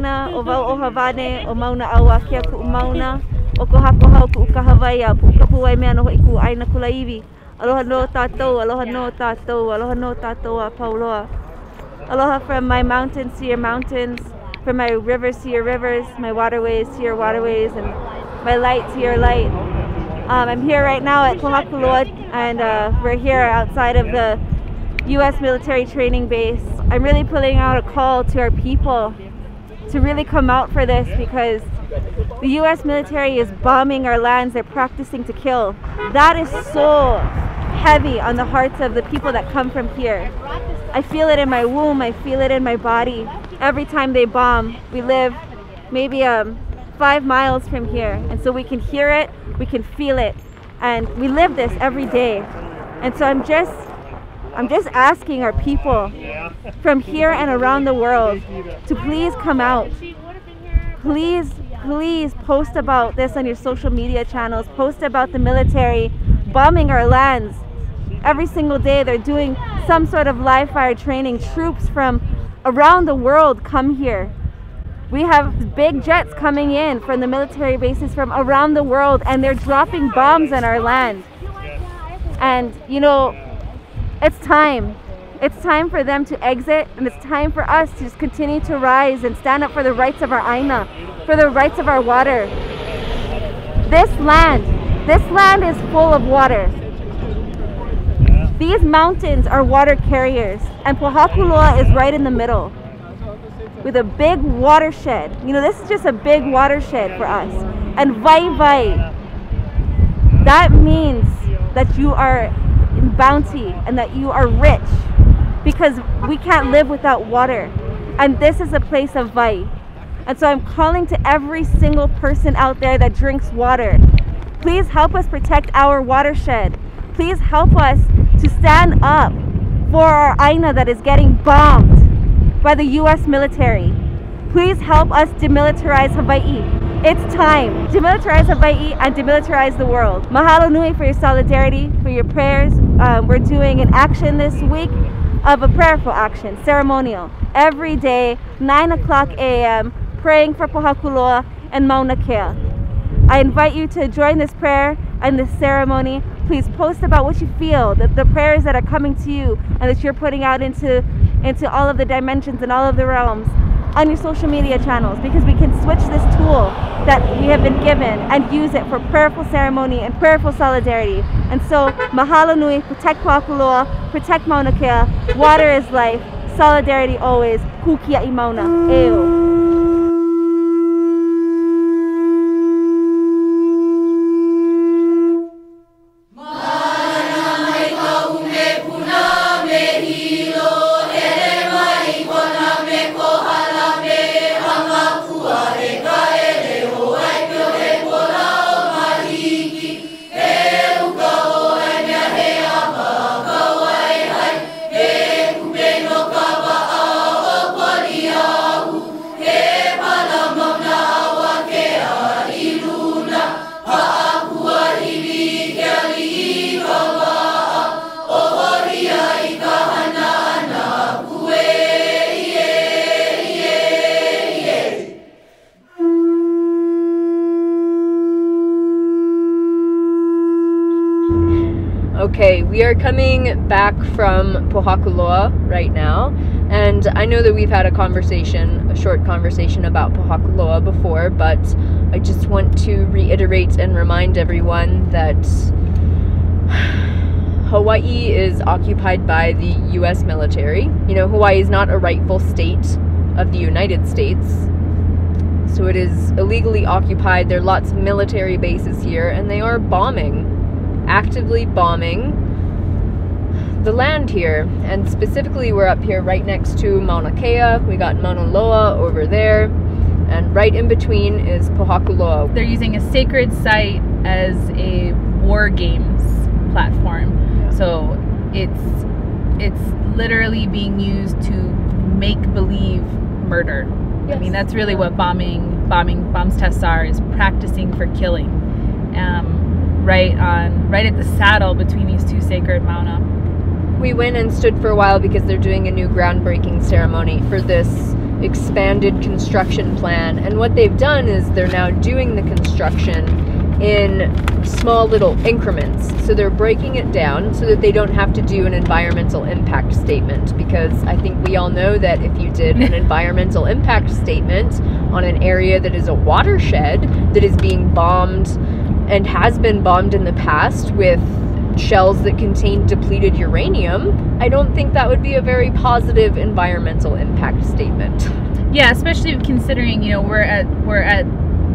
aina, o wau o Havane, o Mauna Aua kia ku Mauna, o ko hako hau ku ka Hawaii, pu ka puai mea no hoi ku aina kulaiwi. Aloha no tātou, aloha no tātou, aloha no tātou a Pauloa. Aloha from my mountains to your mountains, from my rivers to your rivers, my waterways to your waterways, and my light to your light. I'm here right now at Pohakuloa, and we're here outside of the U.S. military training base. I'm really putting out a call to our people to really come out for this, because the U.S. military is bombing our lands. They're practicing to kill. That is so heavy on the hearts of the people that come from here. I feel it in my womb. I feel it in my body. Every time they bomb, we live maybe 5 miles from here, and so we can hear it, we can feel it, and we live this every day. And so I'm just asking our people from here and around the world to please come out. Please post about this on your social media channels. Post about the military bombing our lands. Every single day they're doing some sort of live fire training. Troops from around the world come here. We have big jets coming in from the military bases from around the world, and they're dropping bombs on our land. And you know, it's time. It's time for them to exit, and it's time for us to just continue to rise and stand up for the rights of our aina, for the rights of our water. This land is full of water. These mountains are water carriers, and Pohakuloa is right in the middle with a big watershed. You know, this is just a big watershed for us. And vai, that means that you are in bounty and that you are rich, because we can't live without water. And this is a place of vai. And so I'm calling to every single person out there that drinks water. Please help us protect our watershed. Please help us to stand up for our aina that is getting bombed by the U.S. military. Please help us demilitarize Hawaii. It's time. Demilitarize Hawaii and demilitarize the world. Mahalo nui for your solidarity, for your prayers. We're doing an action this week of a prayerful action, ceremonial. Every day, 9 o'clock a.m., praying for Pohakuloa and Mauna Kea. I invite you to join this prayer and this ceremony. Please post about what you feel, the prayers that are coming to you and that you're putting out into all of the dimensions and all of the realms on your social media channels, because we can switch this tool that we have been given and use it for prayerful ceremony and prayerful solidarity. And so, mahalo nui, protect Pohakuloa, protect Mauna Kea. Water is life, solidarity always. Kukia I Mauna. Eo. Okay, we are coming back from Pohakuloa right now, and I know that we've had a short conversation about Pohakuloa before, but I just want to reiterate and remind everyone that Hawaii is occupied by the U.S. military. You know, Hawaii is not a rightful state of the United States, so it is illegally occupied. There are lots of military bases here, and they are actively bombing the land here. And specifically, we're up here right next to Mauna Kea. We got Mauna Loa over there, and right in between is Pohakuloa. They're using a sacred site as a war games platform. Yeah. So it's literally being used to make believe murder. Yes. I mean, that's really what bombs tests are, is practicing for killing. Right at the saddle between these two sacred mauna. We went and stood for a while because they're doing a new groundbreaking ceremony for this expanded construction plan. And what they've done is they're now doing the construction in small little increments. So they're breaking it down so that they don't have to do an environmental impact statement, because I think we all know that if you did an environmental impact statement on an area that is a watershed that is being bombed and has been bombed in the past with shells that contain depleted uranium, I don't think that would be a very positive environmental impact statement. Yeah, especially considering, you know, we're at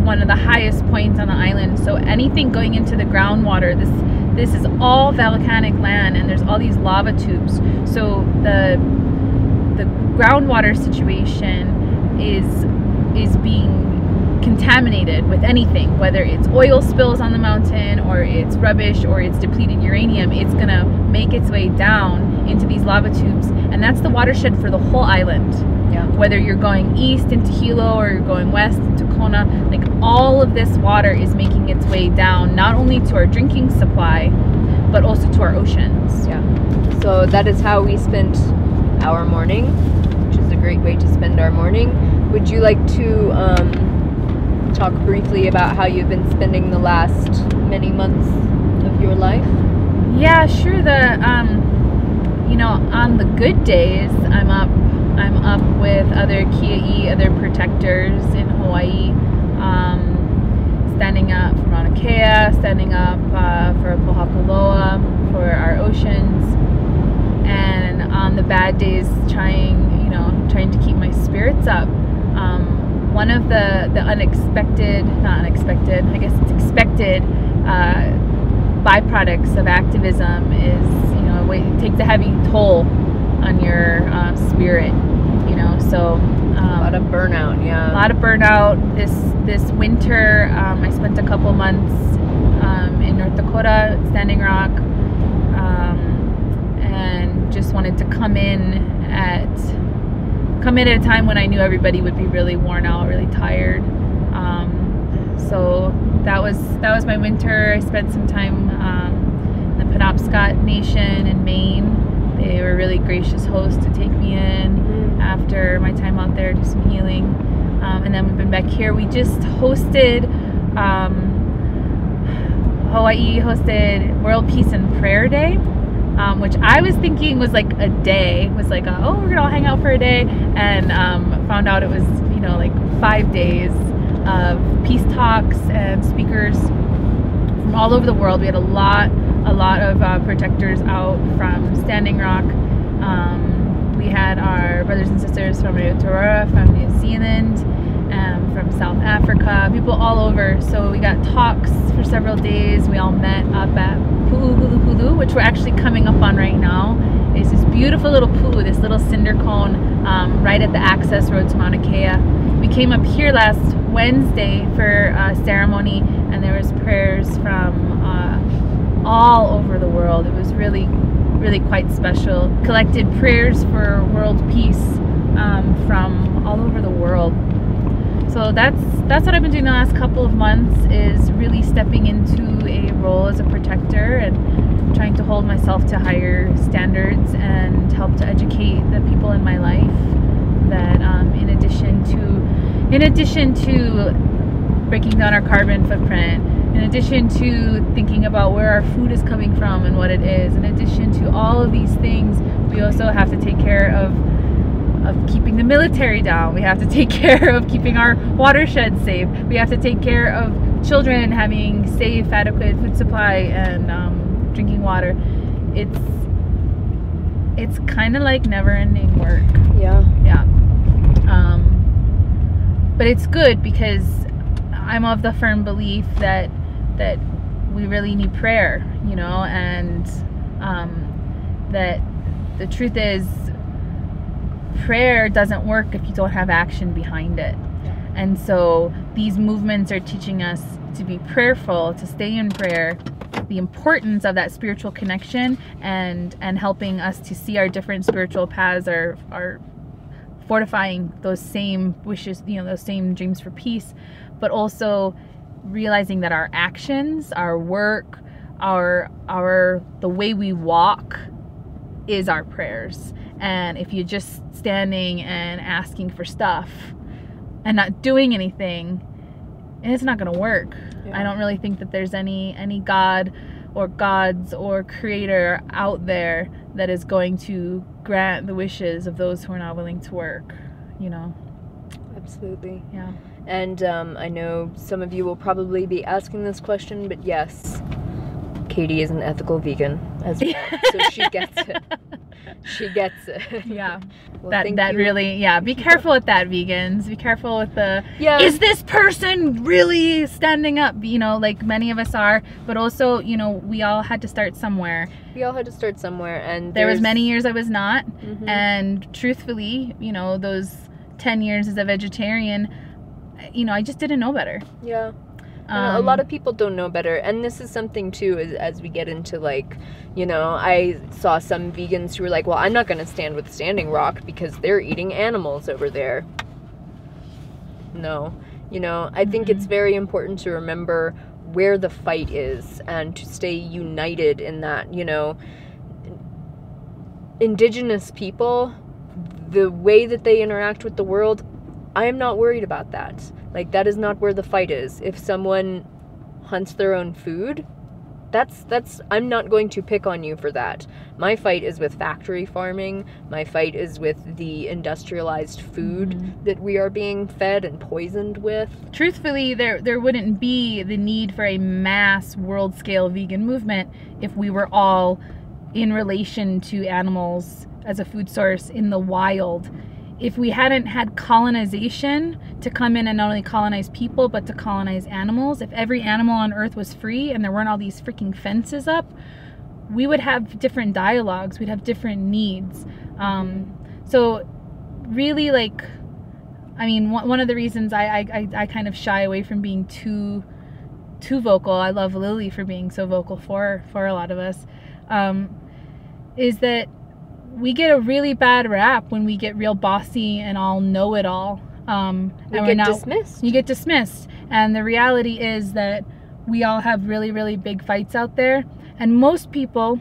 one of the highest points on the island, so anything going into the groundwater, this is all volcanic land, and there's all these lava tubes, so the groundwater situation is being contaminated with anything, whether it's oil spills on the mountain or it's rubbish or it's depleted uranium. It's gonna make its way down into these lava tubes, and that's the watershed for the whole island. Yeah. Whether you're going east into Hilo or you're going west into Kona, like all of this water is making its way down, not only to our drinking supply, but also to our oceans. Yeah. So that is how we spent our morning, which is a great way to spend our morning. Would you like to talk briefly about how you've been spending the last many months of your life? Yeah, sure. You know, on the good days, I'm up with other Kia'i, other protectors in Hawaii, standing up for Mauna Kea, standing up for Pohakuloa, for our oceans, and on the bad days, trying to keep my spirits up. One of the unexpected, not unexpected, I guess it's expected, byproducts of activism is, you know, it takes a heavy toll on your spirit, you know, so a lot of burnout. Yeah, a lot of burnout. This winter, I spent a couple months in North Dakota, Standing Rock, and just wanted to come in at a time when I knew everybody would be really worn out, really tired. So that was my winter. I spent some time in the Penobscot Nation in Maine. They were a really gracious host to take me in after my time out there, do some healing. And then we've been back here. We just hosted, Hawaii hosted World Peace and Prayer Day, which I was thinking was like a day, was like, oh, we're gonna all hang out for a day, and found out it was, you know, like 5 days of peace talks and speakers from all over the world. We had a lot of protectors out from Standing Rock. We had our brothers and sisters from Aotearoa, from New Zealand, from South Africa, people all over. So we got talks for several days. We all met up at Pu'u, which we're actually coming up on right now. It's this beautiful little pu'u, this little cinder cone right at the access road to Mauna Kea. We came up here last Wednesday for a ceremony, and there was prayers from all over the world. It was really, really quite special. Collected prayers for world peace from all over the world. So that's what I've been doing the last couple of months, is really stepping into a role as a protector and trying to hold myself to higher standards and help to educate the people in my life that in addition to breaking down our carbon footprint, in addition to thinking about where our food is coming from and what it is, in addition to all of these things, we also have to take care of keeping the military down. We have to take care of keeping our watershed safe. We have to take care of children having safe, adequate food supply and drinking water. It's kind of like never-ending work. Yeah. But it's good, because I'm of the firm belief that we really need prayer, you know, and that the truth is, prayer doesn't work if you don't have action behind it. Yeah. And so these movements are teaching us to be prayerful, to stay in prayer, the importance of that spiritual connection, and helping us to see our different spiritual paths are fortifying those same wishes, you know, those same dreams for peace, but also realizing that our actions, our work, the way we walk is our prayers. And if you're just standing and asking for stuff and not doing anything, it's not going to work. Yeah. I don't really think that there's any God or gods or creator out there that is going to grant the wishes of those who are not willing to work, you know? Absolutely. Yeah. And I know some of you will probably be asking this question, but yes, Katie is an ethical vegan as well, so she gets it. She gets it. Yeah. Well, that really, yeah, be careful with that, vegans. Be careful with the, Yeah. is this person really standing up? You know, like many of us are, but also, you know, we all had to start somewhere. We all had to start somewhere, and There was many years I was not, Mhm. and truthfully, you know, those 10 years as a vegetarian, you know, I just didn't know better. Yeah. A lot of people don't know better, and this is something too, as we get into, like, you know, I saw some vegans who were like, well, I'm not going to stand with Standing Rock because they're eating animals over there. No. You know, I think it's very important to remember where the fight is and to stay united in that. You know, Indigenous people, the way that they interact with the world, I am not worried about that. Like, that is not where the fight is. If someone hunts their own food, I'm not going to pick on you for that. My fight is with factory farming. My fight is with the industrialized food that we are being fed and poisoned with. Truthfully, there wouldn't be the need for a mass world-scale vegan movement if we were all in relation to animals as a food source in the wild. If we hadn't had colonization to come in and not only colonize people, but to colonize animals, if every animal on Earth was free and there weren't all these freaking fences up, we would have different dialogues, we'd have different needs. So really, like, I mean, one of the reasons I kind of shy away from being too vocal, I love Lily for being so vocal for a lot of us, is that we get a really bad rap when we get real bossy and all know-it-all. You get dismissed. And the reality is that we all have really, really big fights out there. And most people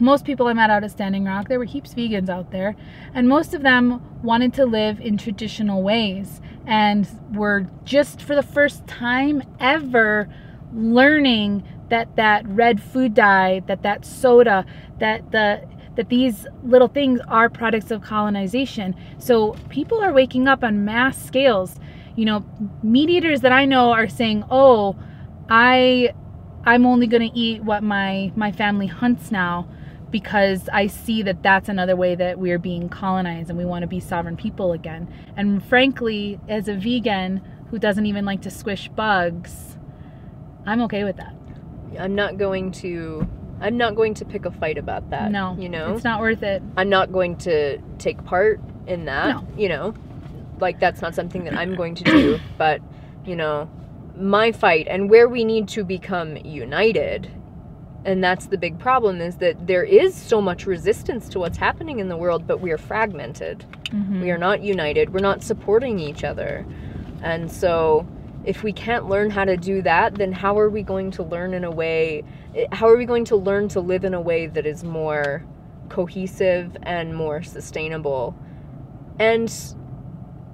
I met out at Standing Rock, there were heaps of vegans out there, and most of them wanted to live in traditional ways and were just for the first time ever learning that red food dye, that soda, that these little things are products of colonization. So people are waking up on mass scales. You know, meat eaters that I know are saying, oh, I'm only going to eat what my family hunts now because I see that that's another way that we're being colonized and we want to be sovereign people again. And frankly, as a vegan who doesn't even like to squish bugs, I'm okay with that. I'm not going to pick a fight about that. No, you know, it's not worth it. I'm not going to take part in that. No. You know, like, that's not something that I'm going to do. But, you know, my fight and where we need to become united, and that's the big problem, is that there is so much resistance to what's happening in the world, but we are fragmented. We are not united. We're not supporting each other. And so if we can't learn how to do that, then how are we going to learn to live in a way that is more cohesive and more sustainable? And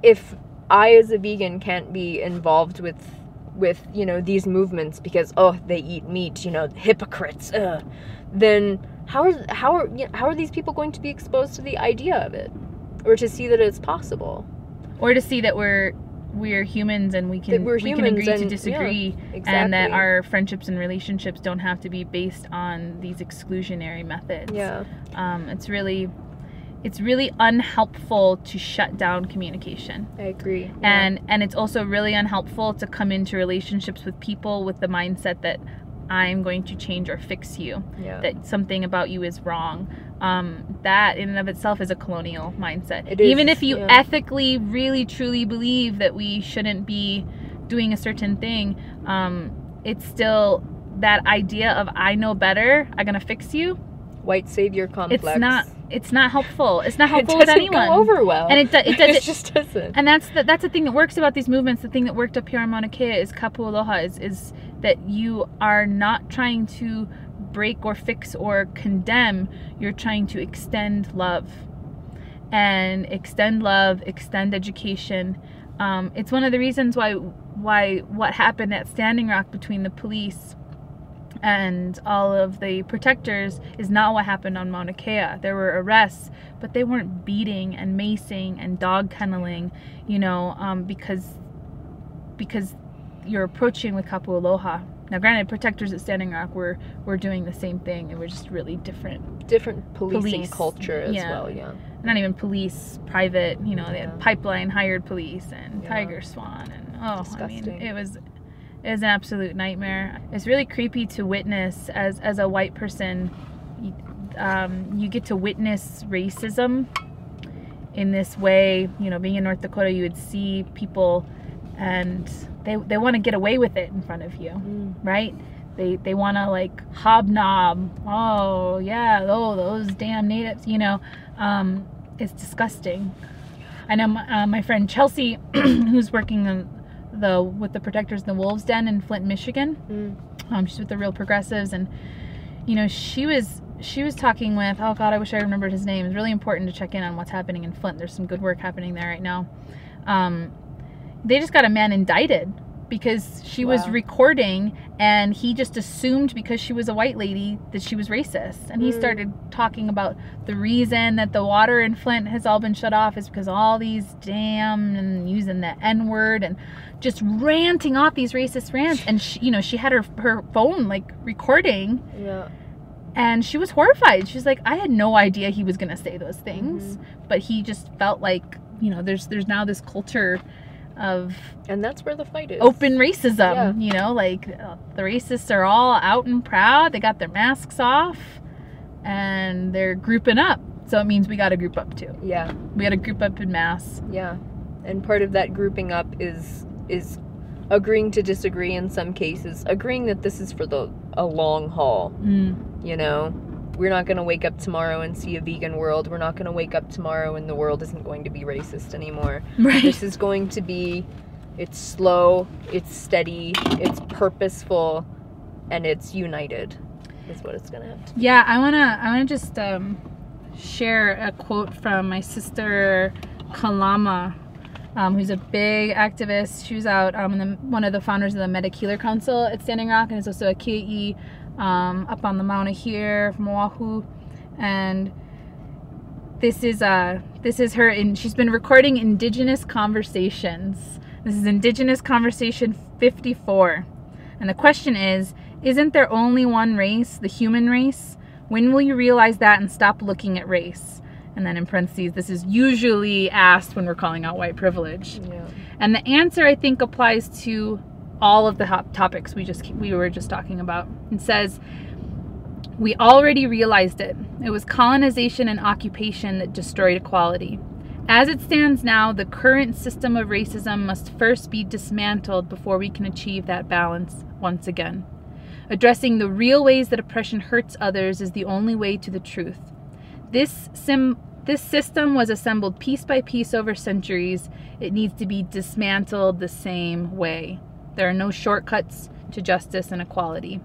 if I as a vegan can't be involved with you know, these movements because, oh, they eat meat, you know, hypocrites, then how are these people going to be exposed to the idea of it, or to see that it's possible, or to see that we're humans and we can agree to disagree, exactly. And that our friendships and relationships don't have to be based on these exclusionary methods. Yeah. It's really unhelpful to shut down communication. I agree. And it's also really unhelpful to come into relationships with people with the mindset that I'm going to change or fix you, that something about you is wrong. That in and of itself is a colonial mindset. It is, even if you ethically really truly believe that we shouldn't be doing a certain thing, it's still that idea of I know better, I'm gonna fix you. White savior complex. It's not helpful. It's not helpful with anyone. It doesn't go over well. And it just doesn't. And that's the thing that works about these movements. The thing that worked up here on Mauna Kea is Kapu'aloha, is that you are not trying to break or fix or condemn. You're trying to extend love. and extend love, extend education. It's one of the reasons why what happened at Standing Rock between the police and all of the protectors is not what happened on Mauna Kea. There were arrests, but they weren't beating and macing and dog kenneling, you know, because you're approaching with kapu aloha. Now, granted, protectors at Standing Rock were doing the same thing. It was just really different policing culture as well. Yeah, not even police, private. You know, they had pipeline hired police and Tiger Swan, and disgusting. I mean, it was an absolute nightmare. It's really creepy to witness as a white person. You get to witness racism in this way. You know, being in North Dakota, you would see people and they want to get away with it in front of you, right? They want to like hobnob. Oh yeah, those damn natives, you know. It's disgusting. I know my friend Chelsea, who's working with the Protectors in the Wolves Den in Flint, Michigan. She's with the Real Progressives, and you know, she was talking with, oh God, I wish I remembered his name. It's really important to check in on what's happening in Flint. There's some good work happening there right now. They just got a man indicted because she was recording, and he just assumed because she was a white lady that she was racist. And he started talking about the reason that the water in Flint has all been shut off is because all these damn, and using the N-word and just ranting off these racist rants. And she, you know, she had her phone like recording. Yeah. And she was horrified. She's like, I had no idea he was going to say those things, but he just felt like, you know, there's now this culture of, and that's where the fight is, open racism. You know, like the racists are all out and proud, they got their masks off and they're grouping up, so it means we got to group up too. We got to group up in mass. And part of that grouping up is agreeing to disagree in some cases, agreeing that this is for a long haul. You know, we're not going to wake up tomorrow and see a vegan world. We're not going to wake up tomorrow and the world isn't going to be racist anymore. This is going to be, it's slow, it's steady, it's purposeful, and it's united is what it's going to have to be. I want to just share a quote from my sister Kalama, who's a big activist. She was out one of the founders of the Medic Healer Council at Standing Rock, and is also a Ki'i up on the Mauna here from Oahu. And this is her, and she's been recording Indigenous Conversations. This is Indigenous Conversation 54, and the question is, isn't there only one race, the human race? When will you realize that and stop looking at race? And then in parentheses, this is usually asked when we're calling out white privilege. And the answer, I think, applies to all of the topics we were just talking about. It says, we already realized it. It was colonization and occupation that destroyed equality. As it stands now, the current system of racism must first be dismantled before we can achieve that balance once again. Addressing the real ways that oppression hurts others is the only way to the truth. This system was assembled piece by piece over centuries. It needs to be dismantled the same way. There are no shortcuts to justice and equality.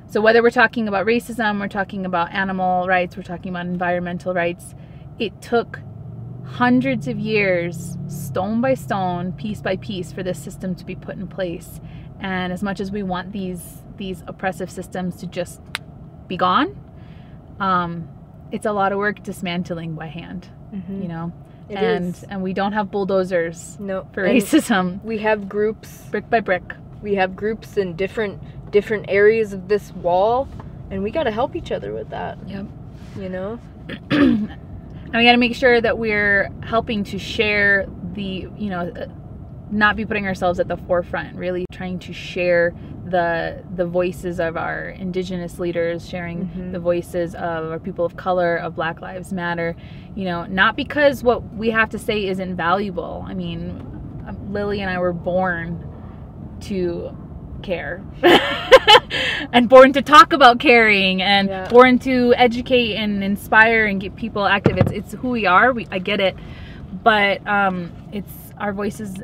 So whether we're talking about racism, we're talking about animal rights, we're talking about environmental rights, it took hundreds of years, stone by stone, piece by piece, for this system to be put in place. And as much as we want these oppressive systems to just be gone, it's a lot of work dismantling by hand, you know. And we don't have bulldozers for racism. We have groups brick by brick. We have groups in different areas of this wall, and we got to help each other with that. You know, and we got to make sure that we're helping to share the, you know, not be putting ourselves at the forefront, really trying to share the voices of our indigenous leaders, sharing the voices of our people of color, of Black Lives Matter, you know, not because what we have to say isn't valuable. I mean, Lily and I were born to care and born to talk about caring, and born to educate and inspire and get people active. It's who we are. I get it, but it's, our voices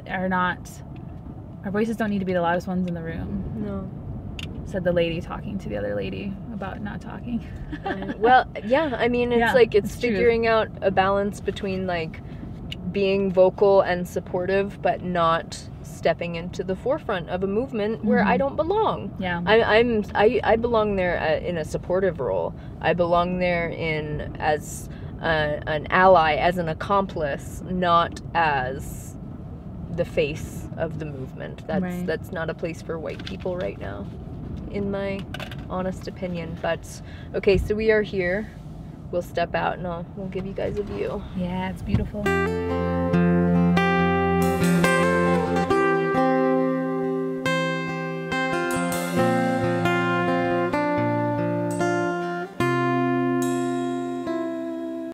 don't need to be the loudest ones in the room. No, said the lady talking to the other lady about not talking. Well, yeah, I mean, it's like it's true. figuring out a balance between like being vocal and supportive, but not stepping into the forefront of a movement where I don't belong. Yeah. I belong there in a supportive role. I belong there in as an ally, as an accomplice, not as the face of the movement. That's not a place for white people right now, in my honest opinion. But okay, so we are here. We'll step out and we'll give you guys a view. Yeah, it's beautiful.